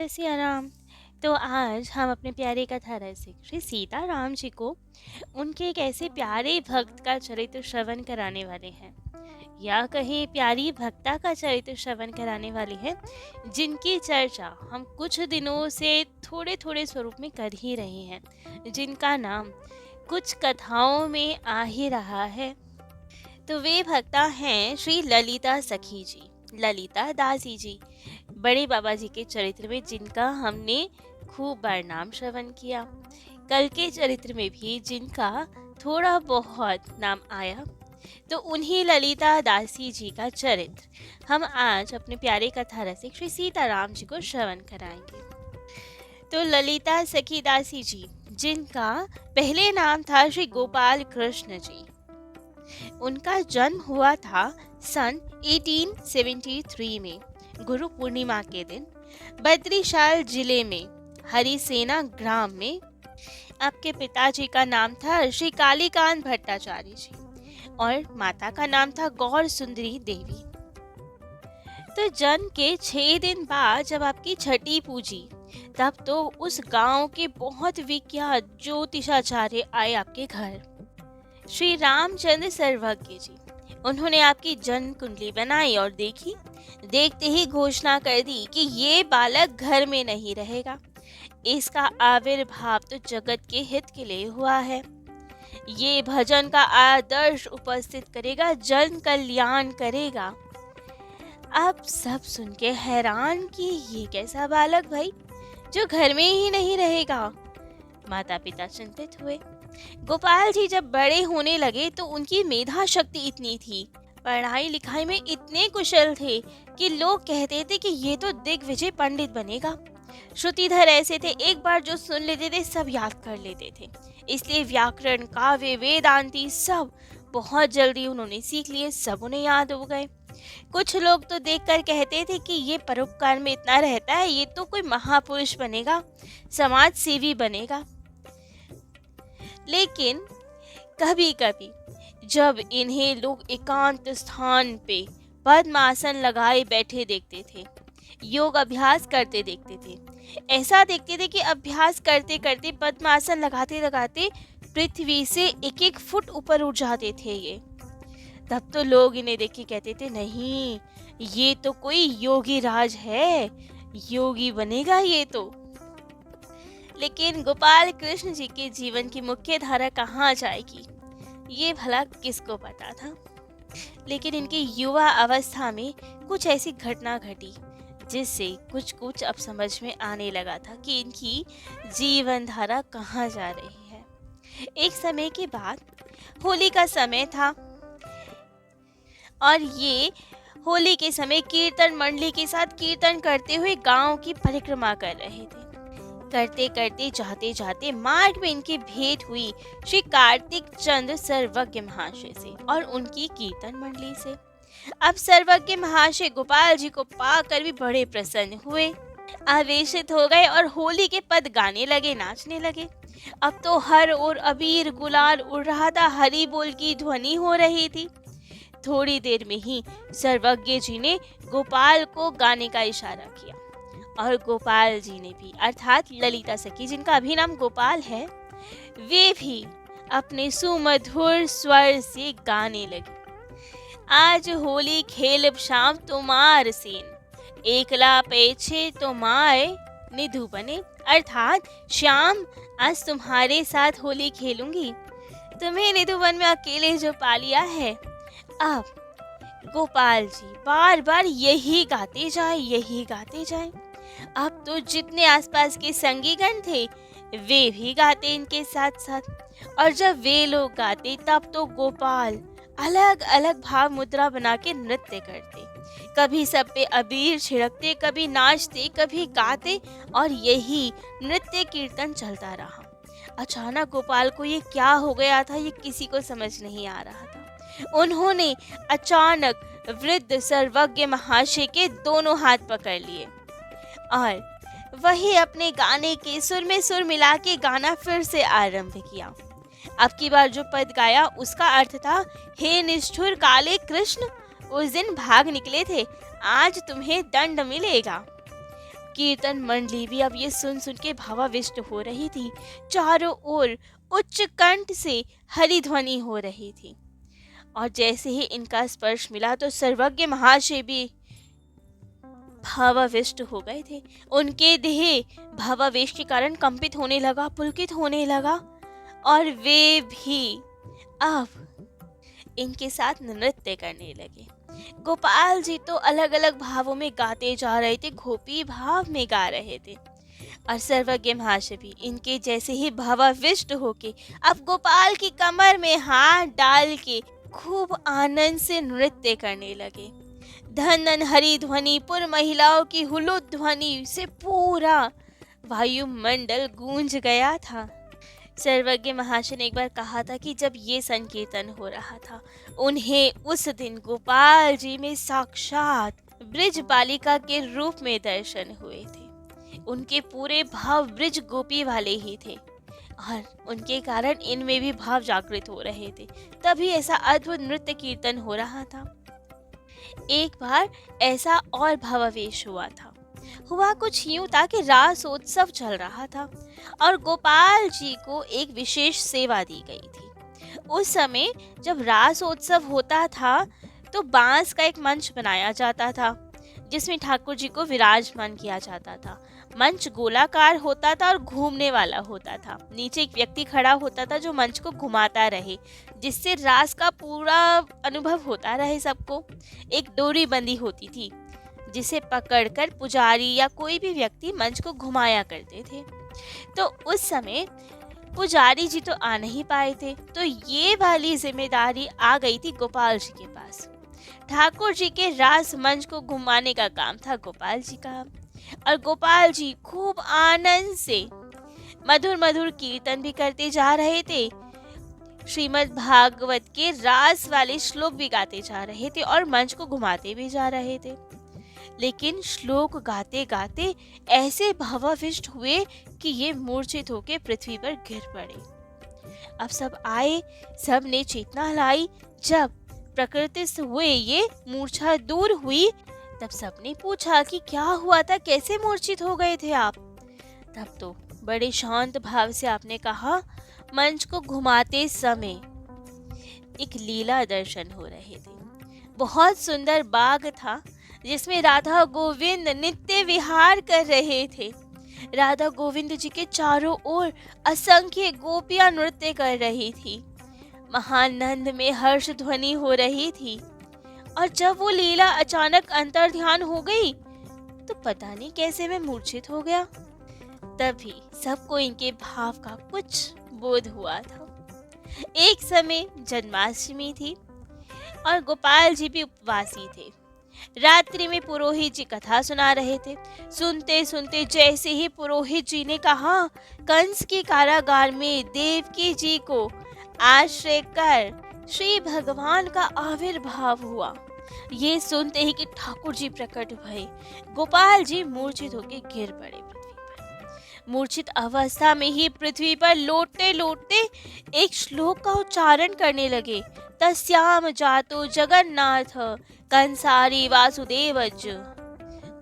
जय सिया राम। तो आज हम अपने प्यारे कथा रसिक श्री सीता राम जी को उनके एक ऐसे प्यारे भक्त का चरित्र श्रवण कराने वाले हैं, या कहीं प्यारी भक्ता का चरित्र श्रवण कराने वाले हैं, जिनकी चर्चा हम कुछ दिनों से थोड़े थोड़े स्वरूप में कर ही रहे हैं, जिनका नाम कुछ कथाओं में आ ही रहा है। तो वे भक्ता हैं श्री ललिता सखी जी, ललिता दासी जी, बड़े बाबा जी के चरित्र में, जिनका हमने खूब बार नाम श्रवण किया। कल के चरित्र में भी जिनका थोड़ा बहुत नाम आया, तो उन्हीं ललिता दासी जी का चरित्र हम आज अपने प्यारे कथा रसिक श्री सीताराम जी को श्रवण कराएंगे। तो ललिता सखी दासी जी, जिनका पहले नाम था श्री गोपाल कृष्ण जी, उनका जन्म हुआ था सन 1873 में गुरु पूर्णिमा के दिन बद्रीशाल जिले में हरिसेना ग्राम में। आपके पिताजी का नाम था श्री कालीकांत भट्टाचार्य जी और माता का नाम था गौर सुंदरी देवी। तो जन्म के 6 दिन बाद जब आपकी छठी पूजी, तब तो उस गांव के बहुत विख्यात ज्योतिषाचार्य आए आपके घर, श्री रामचंद्र सर्वज्ञ जी। उन्होंने आपकी जन्म कुंडली बनाई और देखी, देखते ही घोषणा कर दी कि ये बालक घर में नहीं रहेगा, इसका आविर्भाव तो जगत के हित के लिए हुआ है, ये भजन का आदर्श उपस्थित करेगा, जन कल्याण करेगा। अब सब सुन के हैरान कि ये कैसा बालक भाई, जो घर में ही नहीं रहेगा। माता पिता चिंतित हुए। गोपाल जी जब बड़े होने लगे तो उनकी मेधा शक्ति इतनी थी, पढ़ाई लिखाई में इतने कुशल थे कि लोग कहते थे कि ये तो दिग्विजय पंडित बनेगा। श्रुतिधर ऐसे थे, एक बार जो सुन लेते थे सब याद कर लेते थे, इसलिए व्याकरण, काव्य, वेदांती सब बहुत जल्दी उन्होंने सीख लिए, सब उन्हें याद हो गए। कुछ लोग तो देखकर कहते थे कि ये परोपकार में इतना रहता है, ये तो कोई महापुरुष बनेगा, समाज सेवी बनेगा। लेकिन कभी कभी जब इन्हें लोग एकांत स्थान पे पद्मासन लगाए बैठे देखते थे, योग अभ्यास करते देखते थे, ऐसा देखते थे कि अभ्यास करते करते पद्मासन लगाते लगाते पृथ्वी से 1-1 फुट ऊपर उठ जाते थे ये, तब तो लोग इन्हें देख के कहते थे, नहीं ये तो कोई योगी राज है, योगी बनेगा ये तो। लेकिन गोपाल कृष्ण जी के जीवन की मुख्य धारा कहाँ जाएगी, ये भला किसको पता था। लेकिन इनकी युवा अवस्था में कुछ ऐसी घटना घटी जिससे कुछ कुछ अब समझ में आने लगा था कि इनकी जीवन धारा कहाँ जा रही है। एक समय के बाद होली का समय था और ये होली के समय कीर्तन मंडली के साथ कीर्तन करते हुए गांव की परिक्रमा कर रहे थे। करते करते जाते जाते मार्ग में इनकी भेंट हुई श्री कार्तिक चंद्र सर्वज्ञ महाशय से और उनकी कीर्तन मंडली से। अब सर्वज्ञ महाशय गोपाल जी को पाकर भी बड़े प्रसन्न हुए, आवेशित हो गए और होली के पद गाने लगे, नाचने लगे। अब तो हर ओर अबीर गुलाल उड़ रहा था, हरि बोल की ध्वनि हो रही थी। थोड़ी देर में ही सर्वज्ञ जी ने गोपाल को गाने का इशारा किया और गोपाल जी ने भी, अर्थात ललिता सखी जिनका अभी नाम गोपाल है, वे भी अपने सुमधुर स्वर से गाने लगी। आज होली खेलब शाम तुम्हार सेन, एकला पेछे तुम्हारे निधु बने, अर्थात श्याम आज तुम्हारे साथ होली खेलूंगी, तुम्हें निधु वन में अकेले जो पा लिया है। अब गोपाल जी बार बार यही गाते जाए, यही गाते जाए। अब तो जितने आसपास के संगीगण थे वे भी गाते इनके साथ साथ, और जब वे लोग गाते तब तो गोपाल अलग अलग भाव मुद्रा बना के नृत्य करते, कभी सब पे अबीर छिड़कते, कभी नाचते, कभी गाते, और यही नृत्य कीर्तन चलता रहा। अचानक गोपाल को ये क्या हो गया था, ये किसी को समझ नहीं आ रहा था। उन्होंने अचानक वृद्ध सर्वज्ञ महाशय के दोनों हाथ पकड़ लिए और वही अपने गाने के सुर में सुर मिला के गाना फिर से आरंभ किया। अब की बार जो पद गाया उसका अर्थ था, हे निष्ठुर काले कृष्ण, उस दिन भाग निकले थे, आज तुम्हें दंड मिलेगा। कीर्तन मंडली भी अब ये सुन सुन के भावाविष्ट हो रही थी। चारों ओर उच्च कंठ से हरि ध्वनि हो रही थी और जैसे ही इनका स्पर्श मिला तो सर्वज्ञ महाशय भी भावाविष्ट हो गए थे। उनके देह भावावेश के कारण कंपित होने लगा, पुलकित होने लगा और वे भी अब इनके साथ नृत्य करने लगे। गोपाल जी तो अलग अलग भावों में गाते जा रहे थे, गोपी भाव में गा रहे थे और सर्वज्ञ महाशय भी इनके जैसे ही भावाविष्ट होके अब गोपाल की कमर में हाथ डाल के खूब आनंद से नृत्य करने लगे। धन धन हरि ध्वनि पुर महिलाओं की हुलुद ध्वनि से पूरा वायुमंडल गूंज गया था। सर्वज्ञ महाशय ने एक बार कहा था कि जब ये संकीर्तन हो रहा था उन्हें उस दिन गोपाल जी में साक्षात ब्रिज बालिका के रूप में दर्शन हुए थे। उनके पूरे भाव ब्रिज गोपी वाले ही थे और उनके कारण इनमें भी भाव जागृत हो रहे थे। तभी ऐसा अद्भुत नृत्य कीर्तन हो रहा था। एक बार ऐसा और भावावेश हुआ कुछ यूं था कि रासोत्सव चल रहा था और गोपाल जी को एक विशेष सेवा दी गई थी। उस समय जब रासोत्सव होता था तो बांस का एक मंच बनाया जाता था जिसमें ठाकुर जी को विराजमान किया जाता था। मंच गोलाकार होता था और घूमने वाला होता था। नीचे एक व्यक्ति खड़ा होता था जो मंच को घुमाता रहे, जिससे रास का पूरा अनुभव होता रहे सबको। एक डोरी बंधी होती थी जिसे पकड़कर पुजारी या कोई भी व्यक्ति मंच को घुमाया करते थे। तो उस समय पुजारी जी तो आ नहीं पाए थे, तो ये वाली जिम्मेदारी आ गई थी गोपाल जी के पास। ठाकुर जी के रास मंच को घुमाने का काम था गोपाल जी का और गोपाल जी खूब आनंद से मधुर मधुर कीर्तन भी करते जा रहे थे। श्रीमद् भागवत के रास वाले श्लोक भी गाते जा रहे थे और मंच को घुमाते भी जा रहे थे। लेकिन श्लोक गाते गाते ऐसे भावाविष्ट हुए कि ये मूर्छित होकर पृथ्वी पर गिर पड़े। अब सब आए, सब ने चेतना लाई। जब प्रकृति से हुए ये मूर्छा दूर हुई तब सबने पूछा कि क्या हुआ था, कैसे मूर्छित हो गए थे आप। तब तो बड़े शांत भाव से आपने कहा, मंच को घुमाते समय एक लीला दर्शन हो रहे थे। बहुत सुंदर बाग था जिसमें राधा गोविंद नित्य विहार कर रहे थे। राधा गोविंद जी के चारों ओर असंख्य गोपियां नृत्य कर रही थी। महानंद में हर्ष ध्वनि हो रही थी और जब वो लीला अचानक अंतर्ध्यान हो गई तो पता नहीं कैसे मैं मूर्छित हो गया। तभी सबको इनके भाव का कुछ बोध हुआ था। एक समय जन्माष्टमी थी और गोपाल जी भी उपवासी थे। रात्रि में पुरोहित जी कथा सुना रहे थे। सुनते सुनते जैसे ही पुरोहित जी ने कहा, कंस के कारागार में देवकी जी को आश्रय कर श्री भगवान का आविर्भाव हुआ। ये सुनते ही कि ठाकुर जी प्रकट भये, गोपाल जी मूर्छित होकर गिर पड़े पृथ्वी पर। मूर्छित अवस्था में ही पृथ्वी पर लौटते लौटते एक श्लोक का उच्चारण करने लगे, तस्याम जातो जगन्नाथ कंसारी वासुदेवज।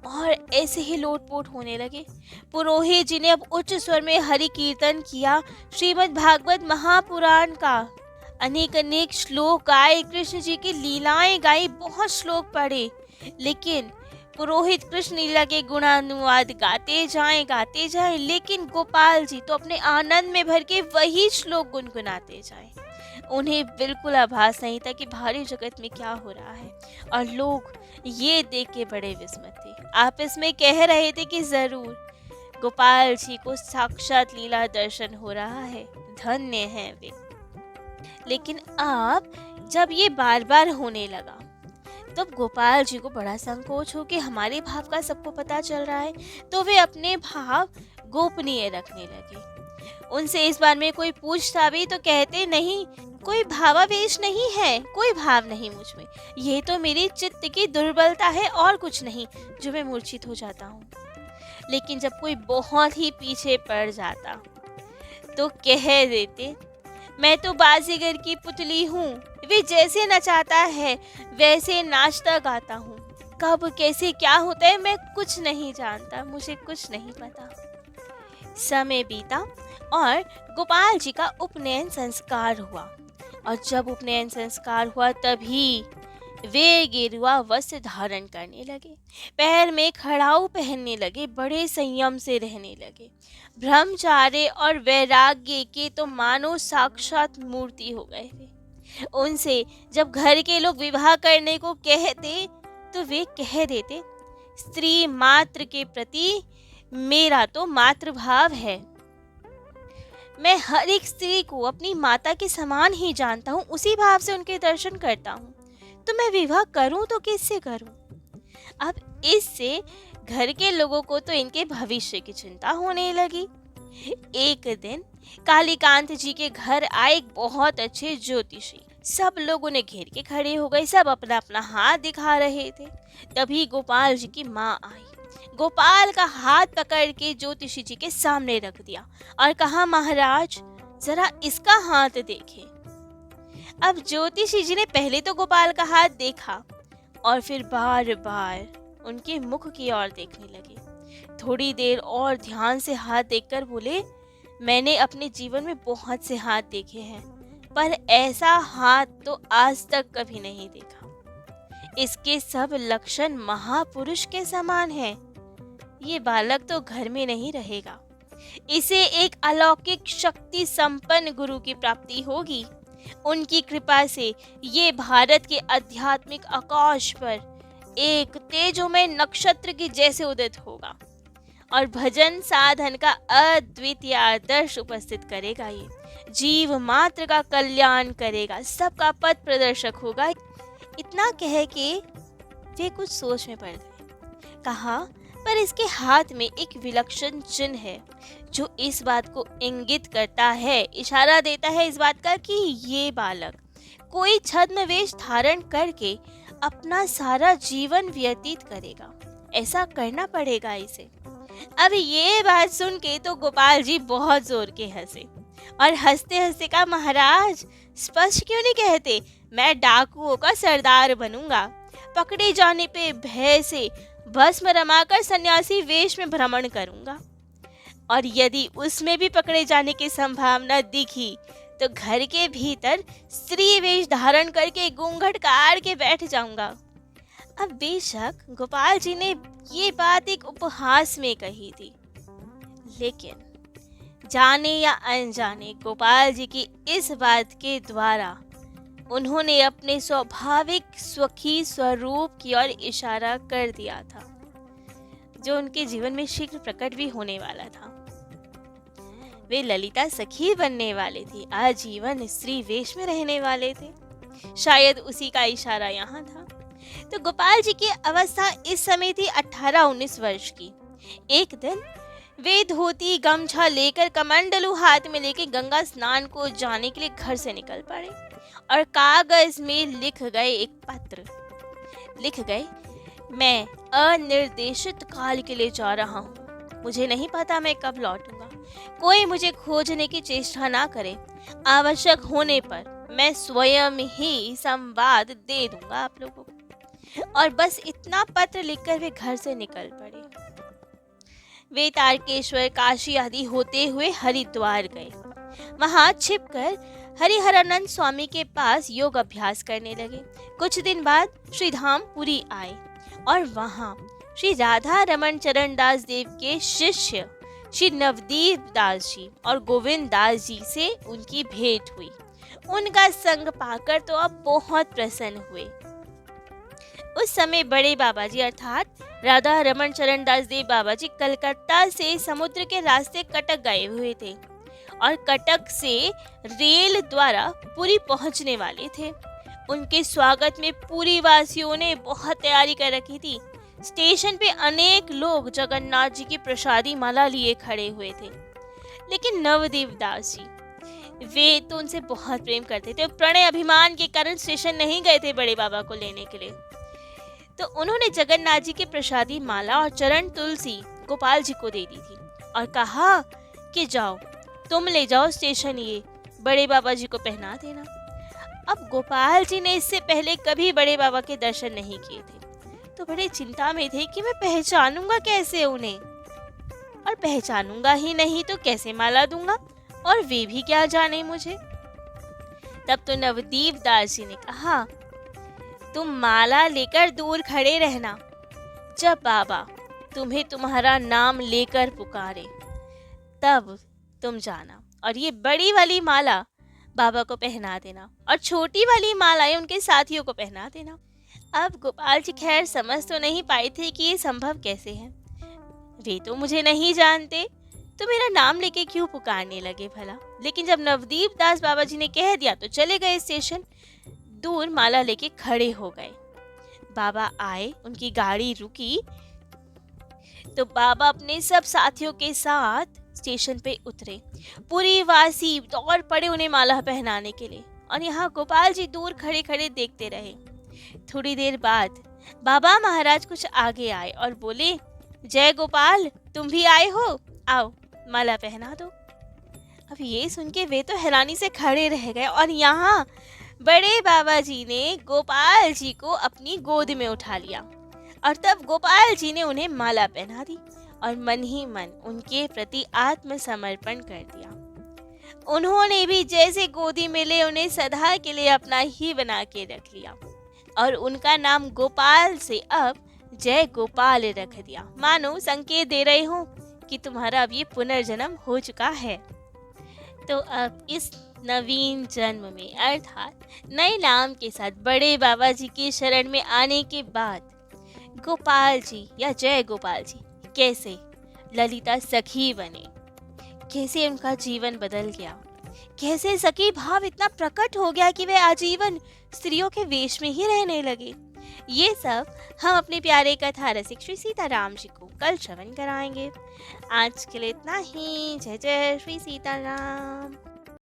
और ऐसे ही लोटपोट होने लगे। पुरोहित जी ने अब उच्च स्वर में हरि कीर्तन किया, श्रीमद् भागवत महापुराण का अनेक अनेक श्लोक गाए, कृष्ण जी की लीलाएं गाई, बहुत श्लोक पढ़े। लेकिन पुरोहित कृष्ण लीला के गुणानुवाद गाते जाएं, लेकिन गोपाल जी तो अपने आनंद में भर के वही श्लोक गुनगुनाते जाएं। उन्हें बिल्कुल आभास नहीं था कि भारी जगत में क्या हो रहा है और लोग ये देख के बड़े विस्मित थे। आपस में कह रहे थे कि जरूर गोपाल जी को साक्षात लीला दर्शन हो रहा है, धन्य हैं वे। लेकिन अब जब ये बार बार होने लगा तब गोपाल जी को बड़ा संकोच हो कि हमारे भाव का सबको पता चल रहा है, तो वे अपने भाव गोपनीय रखने लगे। उनसे इस बार में कोई पूछता भी तो कहते, नहीं, कोई भावावेश नहीं है, कोई भाव नहीं मुझ में, ये तो मेरी चित्त की दुर्बलता है और कुछ नहीं जो मैं मूर्छित हो जाता हूँ। लेकिन जब कोई बहुत ही पीछे पड़ जाता तो कह देते, मैं तो बाजीगर की पुतली हूँ, वे जैसे नचाता है वैसे नाचता गाता हूँ। कब कैसे क्या होता है मैं कुछ नहीं जानता, मुझे कुछ नहीं पता। समय बीता और गोपाल जी का उपनयन संस्कार हुआ, और जब उपनयन संस्कार हुआ तभी वे गेरुआ वस्त्र धारण करने लगे, पैर में खड़ाऊ पहनने लगे, बड़े संयम से रहने लगे। ब्रह्मचार्य और वैराग्य के तो मानो साक्षात मूर्ति हो गए थे। उनसे जब घर के लोग विवाह करने को कहते तो वे कह देते, स्त्री मात्र के प्रति मेरा तो मातृभाव है। मैं हर एक स्त्री को अपनी माता के समान ही जानता हूँ, उसी भाव से उनके दर्शन करता हूँ। तो मैं विवाह करूँ तो किससे करूँ? अब इससे घर के लोगों को तो इनके भविष्य की चिंता होने लगी। एक दिन कालीकांत जी के घर आए एक बहुत अच्छे ज्योतिषी। सब लोग उन्हें घेर के खड़े हो गए, सब अपना अपना हाथ दिखा रहे थे। तभी गोपाल जी की माँ आई, गोपाल का हाथ पकड़ के ज्योतिषी जी के सामने रख दिया और कहा, महाराज जरा इसका हाथ देखें। अब ज्योतिषी जी ने पहले तो गोपाल का हाथ देखा और फिर बार बार उनके मुख की ओर देखने लगे। थोड़ी देर और ध्यान से हाथ देखकर बोले, मैंने अपने जीवन में बहुत से हाथ देखे हैं, पर ऐसा हाथ तो आज तक कभी नहीं देखा। इसके सब लक्षण महापुरुष के समान हैं। ये बालक तो घर में नहीं रहेगा, इसे एक अलौकिक शक्ति संपन्न गुरु की प्राप्ति होगी। उनकी कृपा से ये भारत के आध्यात्मिक आकाश पर एक तेजोमय नक्षत्र के जैसे उदित होगा और भजन साधन का अद्वितीय आदर्श उपस्थित करेगा। ये जीव मात्र का कल्याण करेगा, सबका पथ प्रदर्शक होगा। इतना कह के वे कुछ सोच में पड़ गए। कहा, पर इसके हाथ में एक विलक्षण चिन्ह है जो इस बात को इंगित करता है, इशारा देता है इस बात का कि ये बालक कोई छद्म वेश धारण करके अपना सारा जीवन व्यतीत करेगा। ऐसा करना पड़ेगा इसे। अब ये बात सुन के तो गोपाल जी बहुत जोर के हंसे और हंसते हंसते कहा, महाराज स्पष्ट क्यों नहीं कहते, मैं डाकुओं का सरदार बनूंगा। पकड़े जाने पे भय से भस्म रमाकर सन्यासी वेश में भ्रमण करूंगा, और यदि उसमें भी पकड़े जाने की संभावना दिखी तो घर के भीतर स्त्री वेश धारण करके घूंघट काट के बैठ जाऊंगा। अब बेशक गोपाल जी ने ये बात एक उपहास में कही थी, लेकिन जाने या अनजाने गोपाल जी की इस बात के द्वारा उन्होंने अपने स्वाभाविक स्वखी स्वरूप की ओर इशारा कर दिया था, जो उनके जीवन में शीघ्र प्रकट भी होने वाला था। वे ललिता सखी बनने वाले थे, आजीवन स्त्री वेश में रहने वाले थे। शायद उसी का इशारा यहाँ था। तो गोपाल जी की अवस्था इस समय थी 18-19 वर्ष की। एक दिन वे धोती गमछा लेकर कमंडलू हाथ में लेकर गंगा स्नान को जाने के लिए घर से निकल पड़े और कागज में लिख गए एक पत्र। लिख गए, मैं अनिर्देशित काल के लिए जा रहा हूँ, मुझे नहीं पता मैं कब लौटूंगा। कोई मुझे खोजने की चेष्टा ना करे, आवश्यक होने पर मैं स्वयं ही संवाद दे दूंगा आप लोगों को। और बस इतना पत्र लिखकर वे घर से निकल पड़े। वे तारकेश्वर, काशी आदि होते हुए हरिद्वार गए। वहां छिपकर हरिहरानंद स्वामी के पास योग अभ्यास करने लगे। कुछ दिन बाद श्रीधाम पुरी आए और वहां श्री राधा रमन चरण दास देव के शिष्य श्री नवदीप दास जी और गोविंद दास जी से उनकी भेंट हुई। उनका संग पाकर तो अब बहुत प्रसन्न हुए। उस समय बड़े बाबा जी अर्थात राधा रमन चरण दास देव बाबा जी कलकत्ता से समुद्र के रास्ते कटक गए हुए थे और कटक से रेल द्वारा पुरी पहुंचने वाले थे। उनके स्वागत में पुरी वासियों ने बहुत तैयारी कर रखी थी। स्टेशन पे अनेक लोग जगन्नाथ जी की प्रसादी माला लिए खड़े हुए थे, लेकिन नवदीप दास जी वे तो उनसे बहुत प्रेम करते थे। प्रणय अभिमान के कारण स्टेशन नहीं गए थे बड़े बाबा को लेने के लिए। तो उन्होंने जगन्नाथ जी की प्रसादी माला और चरण तुलसी गोपाल जी को दे दी थी और कहा कि जाओ तुम ले जाओ स्टेशन, ये बड़े बाबा जी को पहना देना। अब गोपाल जी ने इससे पहले कभी बड़े बाबा के दर्शन नहीं किए थे, तो बड़े चिंता में थे कि मैं पहचानूंगा कैसे उन्हें, और पहचानूंगा ही नहीं तो कैसे माला दूंगा, और वे भी क्या जाने मुझे। तब तो नवदीप दास जी ने कहा, तुम माला लेकर दूर खड़े रहना, जब बाबा तुम्हें तुम्हारा नाम लेकर पुकारे तब तुम जाना, और ये बड़ी वाली माला बाबा को पहना देना और छोटी वाली मालाएं उनके साथियों को पहना देना। अब गोपाल जी खैर समझ तो नहीं पाए थे कि ये संभव कैसे है। वे तो मुझे नहीं जानते, तो मेरा नाम लेके क्यों पुकारने लगे भला। लेकिन जब नवदीप दास बाबा जी ने कह दिया तो चले गए स्टेशन, दूर माला लेके खड़े हो गए। बाबा आए, उनकी गाड़ी रुकी तो बाबा अपने सब साथियों के साथ स्टेशन पे उतरे। पूरी वासी दौड़ पड़े उन्हें माला पहनाने के लिए, और यहाँ गोपाल जी दूर खड़े खड़े देखते रहे। थोड़ी देर बाद बाबा महाराज कुछ आगे आए और बोले, जय गोपाल, तुम भी आए हो, आओ माला पहना दो। अब ये सुन के वे तो हैरानी से खड़े रह गए, और यहाँ बड़े बाबा जी ने गोपाल जी को अपनी गोद में उठा लिया, और तब गोपाल जी ने उन्हें माला पहना दी और मन ही मन उनके प्रति आत्मसमर्पण कर दिया। उन्होंने भी जैसे गोदी में ले उन्हें सदा के लिए अपना ही बना के रख लिया, और उनका नाम गोपाल से अब जय गोपाल रख दिया, मानो संकेत दे रहे हो कि तुम्हारा अब ये पुनर्जन्म हो चुका है। तो अब इस नवीन जन्म में अर्थात नए नाम के साथ बड़े बाबा जी की शरण में आने के बाद गोपाल जी या जय गोपाल जी कैसे ललिता सखी बने, कैसे उनका जीवन बदल गया, कैसे सखी भाव इतना प्रकट हो गया कि वे आजीवन स्त्रियों के वेश में ही रहने लगे, ये सब हम अपने प्यारे कथा रसिक श्री सीताराम जी को कल श्रवण कराएंगे। आज के लिए इतना ही। जय जय श्री सीताराम।